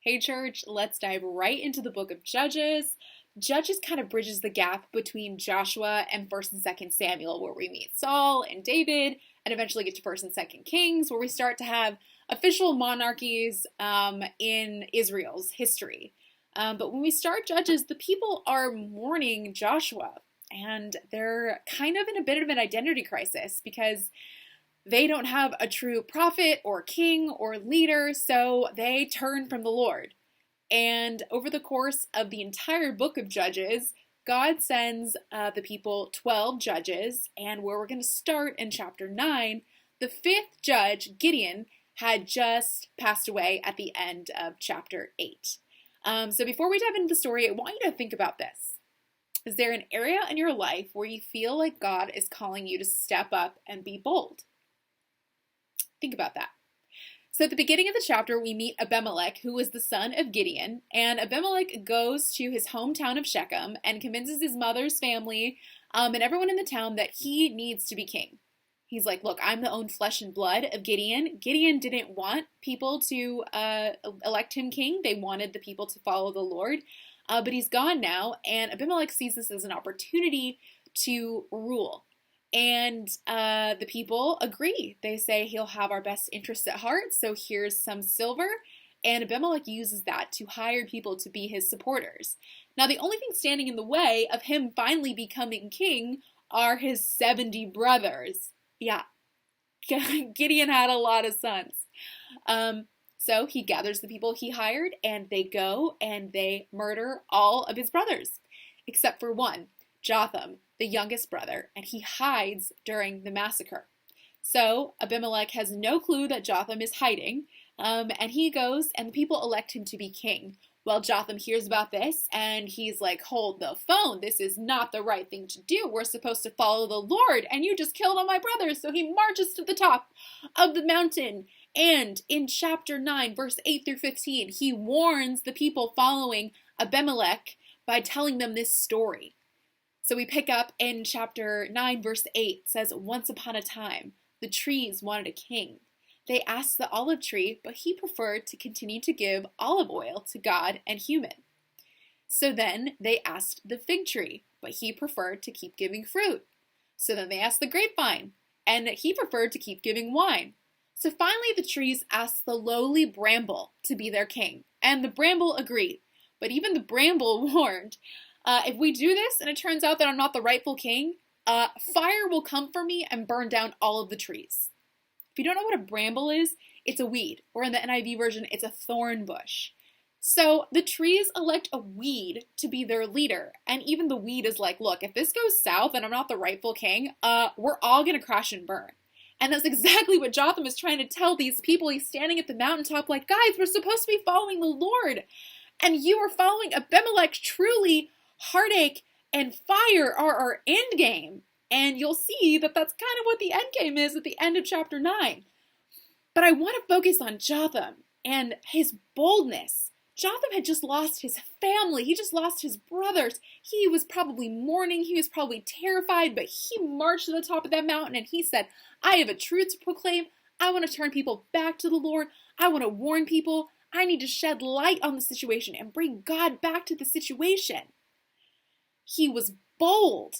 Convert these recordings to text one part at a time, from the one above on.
Hey church, let's dive right into the book of Judges. Judges kind of bridges the gap between Joshua and 1st and 2nd Samuel, where we meet Saul and David, and eventually get to 1st and 2nd Kings, where we start to have official monarchies in Israel's history. But when we start Judges, the people are mourning Joshua, and they're kind of in a bit of an identity crisis because they don't have a true prophet or king or leader, so they turn from the Lord. And over the course of the entire book of Judges, God sends the people 12 judges, and where we're going to start in chapter 9, the 5th judge, Gideon, had just passed away at the end of chapter 8. So before we dive into the story, I want you to think about this. Is there an area in your life where you feel like God is calling you to step up and be bold? Think about that. So at the beginning of the chapter, we meet Abimelech, who was the son of Gideon, and Abimelech goes to his hometown of Shechem and convinces his mother's family and everyone in the town that he needs to be king. He's like, look, I'm the own flesh and blood of Gideon. Gideon didn't want people to elect him king. They wanted the people to follow the Lord, but he's gone now, and Abimelech sees this as an opportunity to rule. And the people agree. They say he'll have our best interests at heart, so here's some silver. And Abimelech uses that to hire people to be his supporters. Now, the only thing standing in the way of him finally becoming king are his 70 brothers. Yeah, Gideon had a lot of sons. So he gathers the people he hired, and they go and they murder all of his brothers, except for one, Jotham, the youngest brother, and he hides during the massacre. So Abimelech has no clue that Jotham is hiding, and he goes and the people elect him to be king. Well, Jotham hears about this, and he's like, hold the phone, this is not the right thing to do. We're supposed to follow the Lord, and you just killed all my brothers. So he marches to the top of the mountain, and in chapter 9, verse 8 through 15, he warns the people following Abimelech by telling them this story. So we pick up in chapter 9, verse 8, it says, once upon a time, the trees wanted a king. They asked the olive tree, but he preferred to continue to give olive oil to God and human. So then they asked the fig tree, but he preferred to keep giving fruit. So then they asked the grapevine, and he preferred to keep giving wine. So finally the trees asked the lowly bramble to be their king, and the bramble agreed. But even the bramble warned, if we do this and it turns out that I'm not the rightful king, fire will come for me and burn down all of the trees. If you don't know what a bramble is, it's a weed, or in the NIV version, it's a thorn bush. So the trees elect a weed to be their leader, and even the weed is like, look, if this goes south and I'm not the rightful king, we're all going to crash and burn. And that's exactly what Jotham is trying to tell these people. He's standing at the mountaintop like, guys, we're supposed to be following the Lord, and you are following Abimelech. Truly, heartache and fire are our end game. And you'll see that that's kind of what the end game is at the end of chapter 9. But I want to focus on Jotham and his boldness. Jotham had just lost his family. He just lost his brothers. He was probably mourning. He was probably terrified, but he marched to the top of that mountain and he said, I have a truth to proclaim. I want to turn people back to the Lord. I want to warn people. I need to shed light on the situation and bring God back to the situation. He was bold.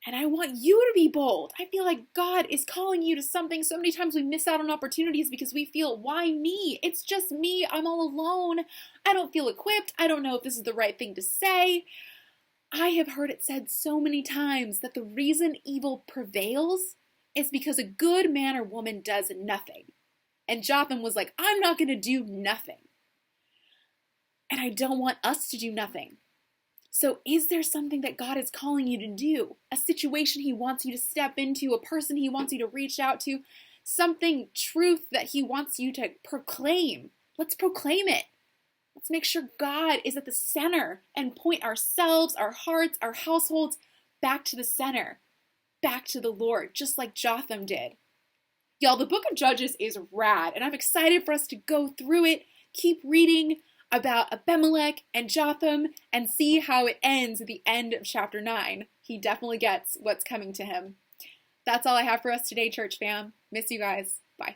And I want you to be bold. I feel like God is calling you to something. So many times we miss out on opportunities because we feel, why me? It's just me. I'm all alone. I don't feel equipped. I don't know if this is the right thing to say. I have heard it said so many times that the reason evil prevails is because a good man or woman does nothing. And Jotham was like, I'm not going to do nothing. And I don't want us to do nothing. So is there something that God is calling you to do? A situation he wants you to step into, a person he wants you to reach out to, something, truth that he wants you to proclaim. Let's proclaim it. Let's make sure God is at the center and point ourselves, our hearts, our households back to the center, back to the Lord, just like Jotham did. Y'all, the book of Judges is rad, and I'm excited for us to go through it, keep reading about Abimelech and Jotham, and see how it ends at the end of chapter 9. He definitely gets what's coming to him. That's all I have for us today, church fam. Miss you guys. Bye.